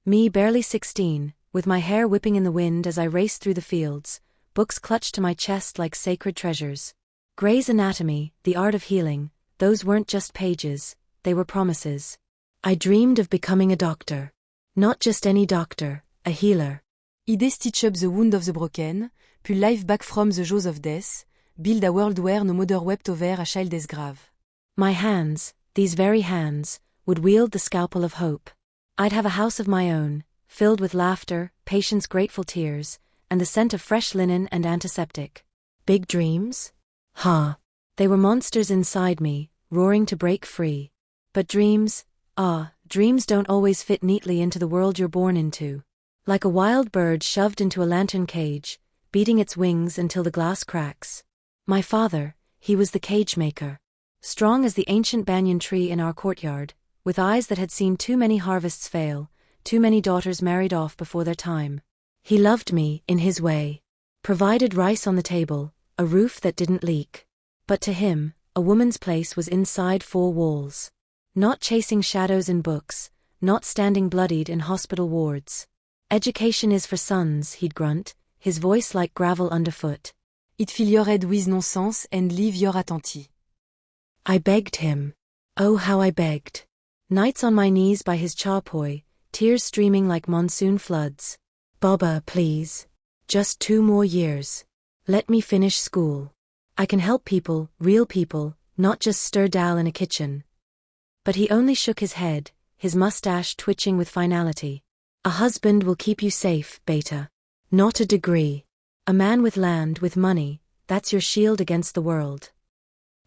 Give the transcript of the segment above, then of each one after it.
Me, barely 16, with my hair whipping in the wind as I raced through the fields, books clutched to my chest like sacred treasures. Gray's Anatomy, The Art of Healing, those weren't just pages, they were promises. I dreamed of becoming a doctor. Not just any doctor, a healer. Idée stitch up the wound of the broken, puis life back from the jaws of death, build a world where no mother wept over a child's grave. My hands, these very hands, would wield the scalpel of hope. I'd have a house of my own, filled with laughter, patience, grateful tears, and the scent of fresh linen and antiseptic. Big dreams? They were monsters inside me, roaring to break free. But dreams, dreams don't always fit neatly into the world you're born into. Like a wild bird shoved into a lantern cage, beating its wings until the glass cracks. My father, he was the cage maker. Strong as the ancient banyan tree in our courtyard, with eyes that had seen too many harvests fail, too many daughters married off before their time. He loved me, in his way. Provided rice on the table, a roof that didn't leak. But to him, a woman's place was inside four walls. Not chasing shadows in books, not standing bloodied in hospital wards. Education is for sons, he'd grunt, his voice like gravel underfoot. It fill your head with nonsense and leave your attentis. I begged him. Oh, how I begged. Nights on my knees by his charpoy, tears streaming like monsoon floods. Baba, please. Just 2 more years. Let me finish school. I can help people, real people, not just stir dal in a kitchen. But he only shook his head, his mustache twitching with finality. A husband will keep you safe, beta. Not a degree. A man with land, with money, that's your shield against the world.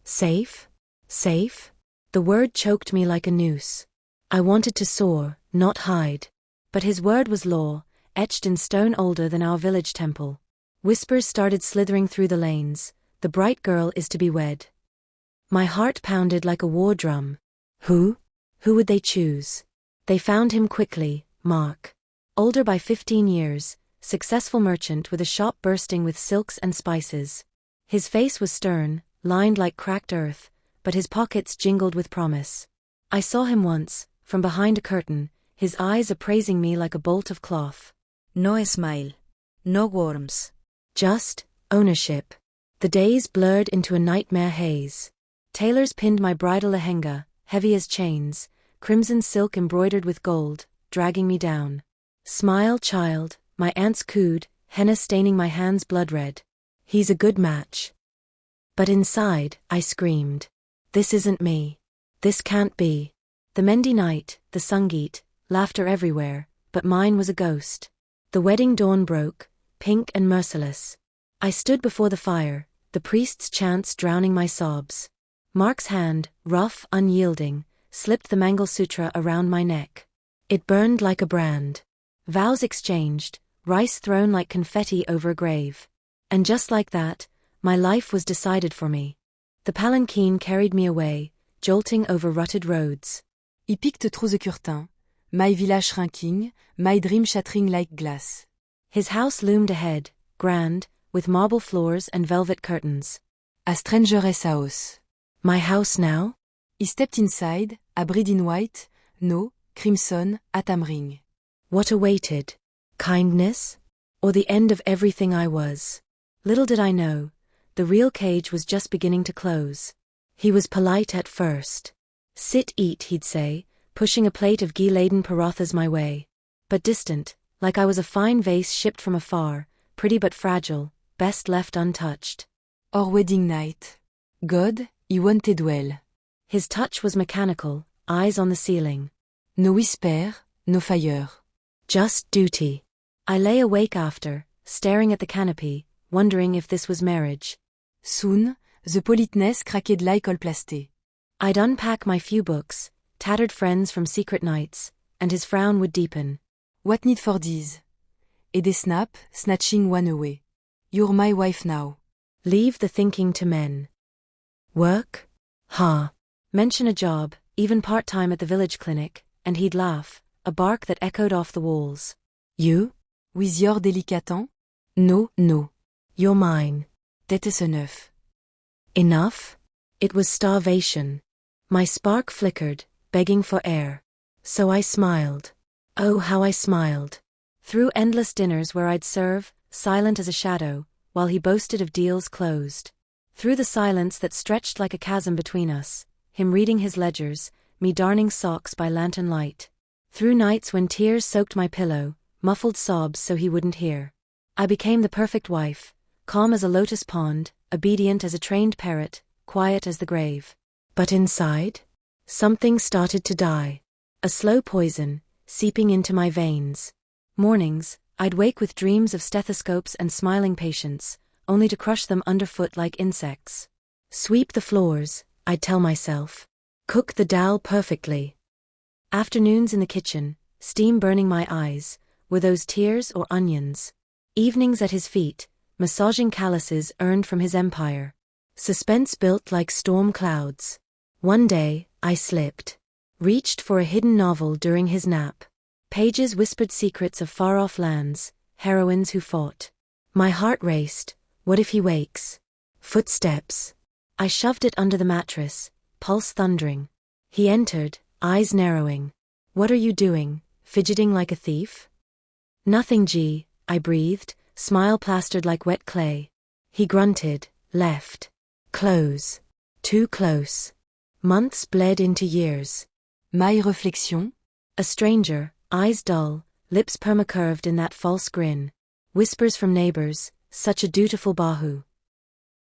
Safe? Safe? The word choked me like a noose. I wanted to soar, not hide. But his word was law, etched in stone older than our village temple. Whispers started slithering through the lanes. The bright girl is to be wed. My heart pounded like a war drum. Who? Who would they choose? They found him quickly, Mark. Older by 15 years, successful merchant with a shop bursting with silks and spices. His face was stern, lined like cracked earth, but his pockets jingled with promise. I saw him once, from behind a curtain, his eyes appraising me like a bolt of cloth. No smile. No worms. Just ownership. The days blurred into a nightmare haze. Tailors pinned my bridal lehenga, heavy as chains, crimson silk embroidered with gold, dragging me down. Smile, child, my aunts cooed, henna staining my hands blood red. He's a good match. But inside, I screamed. This isn't me. This can't be. The Mendi night, the Sangeet, laughter everywhere, but mine was a ghost. The wedding dawn broke, pink and merciless. I stood before the fire, the priest's chants drowning my sobs. Mark's hand, rough, unyielding, slipped the Mangal Sutra around my neck. It burned like a brand. Vows exchanged, rice thrown like confetti over a grave. And just like that, my life was decided for me. The palanquin carried me away, jolting over rutted roads. I picked through the curtain, my village shrinking, my dream shattering like glass. His house loomed ahead, grand, with marble floors and velvet curtains. A stranger's house. My house now? He stepped inside, a bride in white, no, crimson, a tamring. What awaited? Kindness? Or the end of everything I was? Little did I know, the real cage was just beginning to close. He was polite at first. Sit, eat, he'd say, pushing a plate of ghee-laden parathas my way. But distant, like I was a fine vase shipped from afar, pretty but fragile, best left untouched. Our wedding night. God, he wanted well. His touch was mechanical, eyes on the ceiling. No whisper, no fire. Just duty. I lay awake after, staring at the canopy, wondering if this was marriage. Soon, the politeness craqued like all plasté. I'd unpack my few books, tattered friends from secret nights, and his frown would deepen. What need for these? Et they snap, snatching one away. You're my wife now. Leave the thinking to men. Work? Mention a job, even part-time at the village clinic, and he'd laugh, a bark that echoed off the walls. You? With your délicatant? No. You're mine. That is enough. Enough? It was starvation. My spark flickered, begging for air. So I smiled. Oh, how I smiled. Through endless dinners where I'd serve, silent as a shadow, while he boasted of deals closed. Through the silence that stretched like a chasm between us, him reading his ledgers, me darning socks by lantern light. Through nights when tears soaked my pillow, muffled sobs so he wouldn't hear. I became the perfect wife, calm as a lotus pond, obedient as a trained parrot, quiet as the grave. But inside, something started to die. A slow poison, seeping into my veins. Mornings, I'd wake with dreams of stethoscopes and smiling patients, only to crush them underfoot like insects. Sweep the floors, I'd tell myself. Cook the dal perfectly. Afternoons in the kitchen, steam burning my eyes, were those tears or onions? Evenings at his feet, massaging calluses earned from his empire. Suspense built like storm clouds. One day, I slipped. Reached for a hidden novel during his nap. Pages whispered secrets of far-off lands, heroines who fought. My heart raced. What if he wakes? Footsteps. I shoved it under the mattress, pulse thundering. He entered, eyes narrowing. What are you doing, fidgeting like a thief? Nothing, G, I breathed, smile plastered like wet clay. He grunted, left. Close. Too close. Months bled into years. My réflexion? A stranger, eyes dull, lips perma-curved in that false grin. Whispers from neighbors, such a dutiful bahu.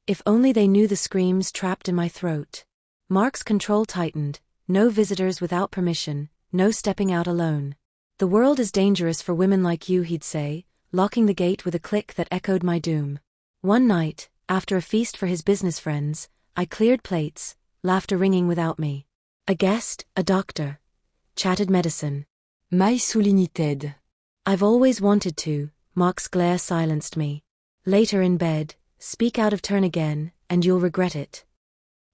If only they knew the screams trapped in my throat. Mark's control tightened, no visitors without permission, no stepping out alone. The world is dangerous for women like you, he'd say, locking the gate with a click that echoed my doom. One night, after a feast for his business friends, I cleared plates, laughter ringing without me. A guest, a doctor. Chatted medicine. My soulignited. I've always wanted to, Mark's glare silenced me. Later in bed, speak out of turn again, and you'll regret it.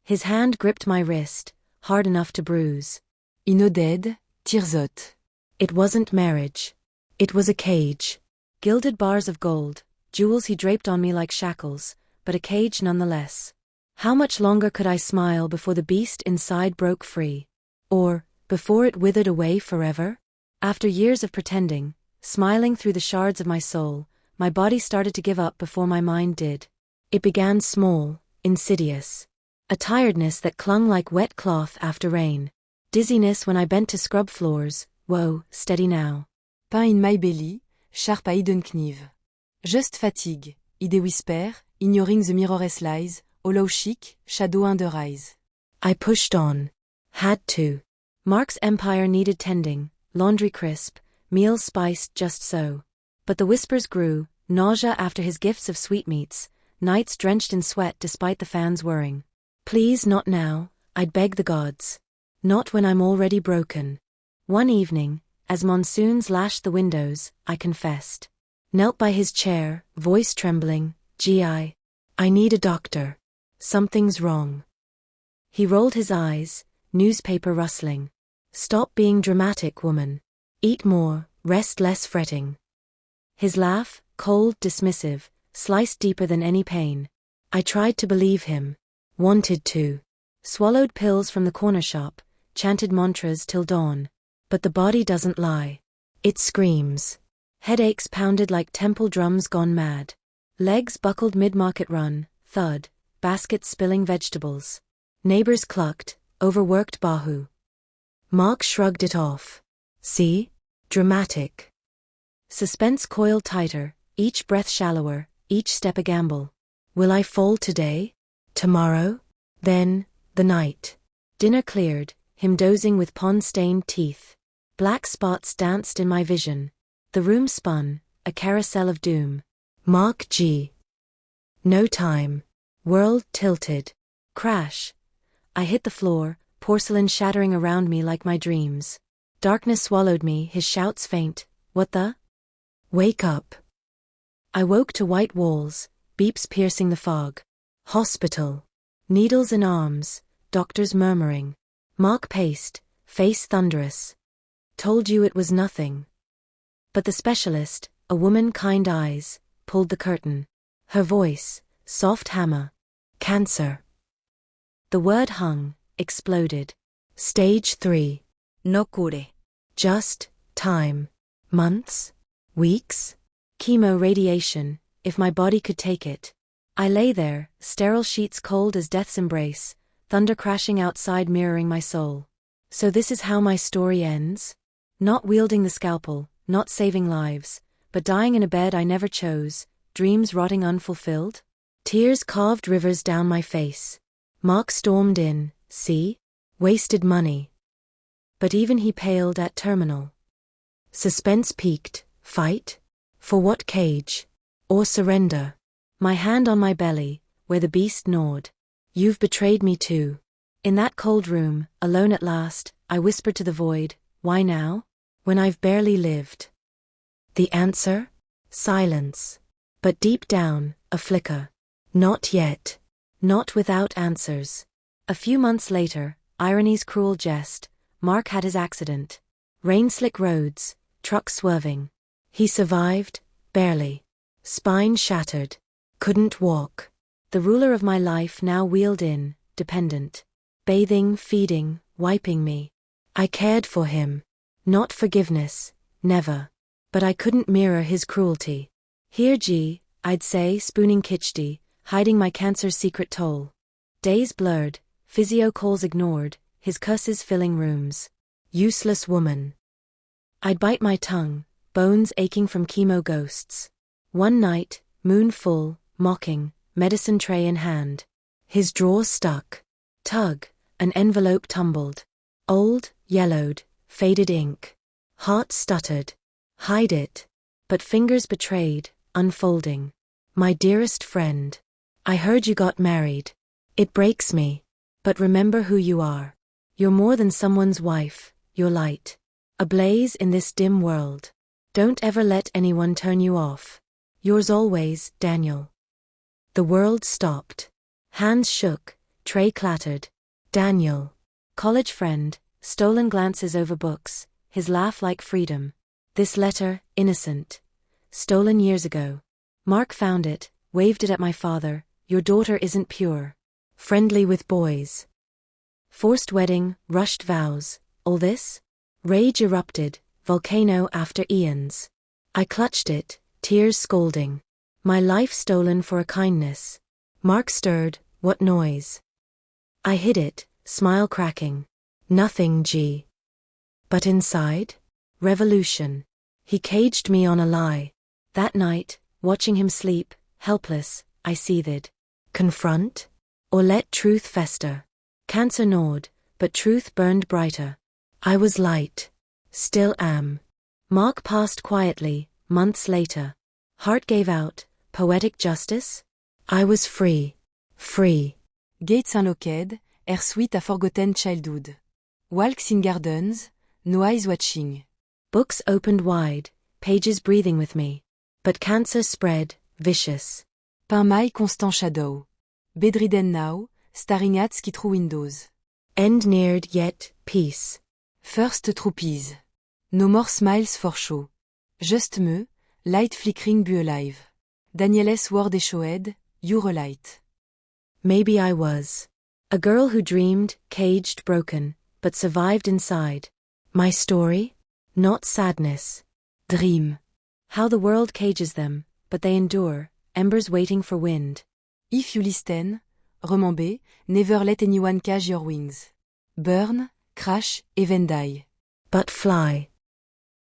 His hand gripped my wrist, hard enough to bruise. Inoded, tirzot. It wasn't marriage. It was a cage. Gilded bars of gold, jewels he draped on me like shackles, but a cage nonetheless. How much longer could I smile before the beast inside broke free? Or, before it withered away forever? After years of pretending, smiling through the shards of my soul, my body started to give up before my mind did. It began small, insidious. A tiredness that clung like wet cloth after rain. Dizziness when I bent to scrub floors, whoa, steady now. Pain in my belly, sharp à hidden kniv. Just fatigue, idée whisper, ignoring the mirrorless lies, hollow chic, shadow under eyes. I pushed on. Had to. Mark's empire needed tending, laundry crisp, meals spiced just so. But the whispers grew, nausea after his gifts of sweetmeats, nights drenched in sweat despite the fans whirring. Please not now, I'd beg the gods. Not when I'm already broken. One evening, as monsoons lashed the windows, I confessed. Knelt by his chair, voice trembling, I need a doctor. Something's wrong. He rolled his eyes, newspaper rustling. Stop being dramatic, woman. Eat more, rest less fretting. His laugh, cold, dismissive, sliced deeper than any pain. I tried to believe him. Wanted to. Swallowed pills from the corner shop, chanted mantras till dawn. But the body doesn't lie. It screams. Headaches pounded like temple drums gone mad. Legs buckled mid-market run, thud, baskets spilling vegetables. Neighbors clucked, overworked bahu. Mark shrugged it off. See? Dramatic. Suspense coiled tighter, each breath shallower, each step a gamble. Will I fall today? Tomorrow? Then, the night. Dinner cleared, him dozing with pond-stained teeth. Black spots danced in my vision. The room spun, a carousel of doom. Mark G. No time. World tilted. Crash. I hit the floor, porcelain shattering around me like my dreams. Darkness swallowed me, his shouts faint. What the? Wake up. I woke to white walls, beeps piercing the fog. Hospital. Needles in arms, doctors murmuring. Mark paced, face thunderous. Told you it was nothing. But the specialist, a woman, kind eyes, pulled the curtain. Her voice, soft hammer. Cancer. The word hung, exploded. Stage 3. No cure. Just time. Months? Weeks? Chemo radiation, if my body could take it. I lay there, sterile sheets cold as death's embrace, thunder crashing outside mirroring my soul. So this is how my story ends? Not wielding the scalpel, not saving lives, but dying in a bed I never chose, dreams rotting unfulfilled? Tears carved rivers down my face. Mark stormed in, see? Wasted money. But even he paled at terminal. Suspense peaked, fight? For what cage? Or surrender? My hand on my belly, where the beast gnawed. You've betrayed me too. In that cold room, alone at last, I whispered to the void, why now? When I've barely lived. The answer? Silence. But deep down, a flicker. Not yet. Not without answers. A few months later, irony's cruel jest, Mark had his accident. Rain-slick roads, truck swerving. He survived, barely. Spine shattered. Couldn't walk. The ruler of my life now wheeled in, dependent. Bathing, feeding, wiping me. I cared for him. Not forgiveness, never. But I couldn't mirror his cruelty. Here I'd say, spooning kitschdy, hiding my cancer's secret toll. Days blurred, physio calls ignored, his curses filling rooms. Useless woman. I'd bite my tongue, bones aching from chemo ghosts. One night, moon full, mocking, medicine tray in hand. His drawer stuck. Tug, an envelope tumbled. Old, yellowed, faded ink. Heart stuttered. Hide it. But fingers betrayed, unfolding. My dearest friend. I heard you got married. It breaks me. But remember who you are. You're more than someone's wife, you're light. Ablaze in this dim world. Don't ever let anyone turn you off. Yours always, Daniel. The world stopped. Hands shook, tray clattered. Daniel. College friend, stolen glances over books, his laugh like freedom. This letter, innocent. Stolen years ago. Mark found it, waved it at my father. Your daughter isn't pure. Friendly with boys. Forced wedding, rushed vows. All this? Rage erupted, volcano after eons. I clutched it, tears scalding. My life stolen for a kindness. Mark stirred, what noise? I hid it, smile cracking. Nothing, But inside? Revolution. He caged me on a lie. That night, watching him sleep, helpless, I seethed. Confront? Or let truth fester? Cancer gnawed, but truth burned brighter. I was light. Still am. Mark passed quietly, months later. Heart gave out, poetic justice? I was free. Free. Gates unlocked, air sweet a forgotten childhood. Walks in gardens, no eyes watching. Books opened wide, pages breathing with me. But cancer spread, vicious. Pain maille constant shadow. Bedridden now, staring at ski through windows. End neared yet, peace. First troupies. No more smiles for show. Just me, light flickering be alive. Daniel's word echoed, you're a light. Maybe I was. A girl who dreamed, caged, broken, but survived inside. My story? Not sadness. Dream. How the world cages them, but they endure, embers waiting for wind. If you listen, remember, never let anyone cage your wings. Burn, crash, even die. But fly.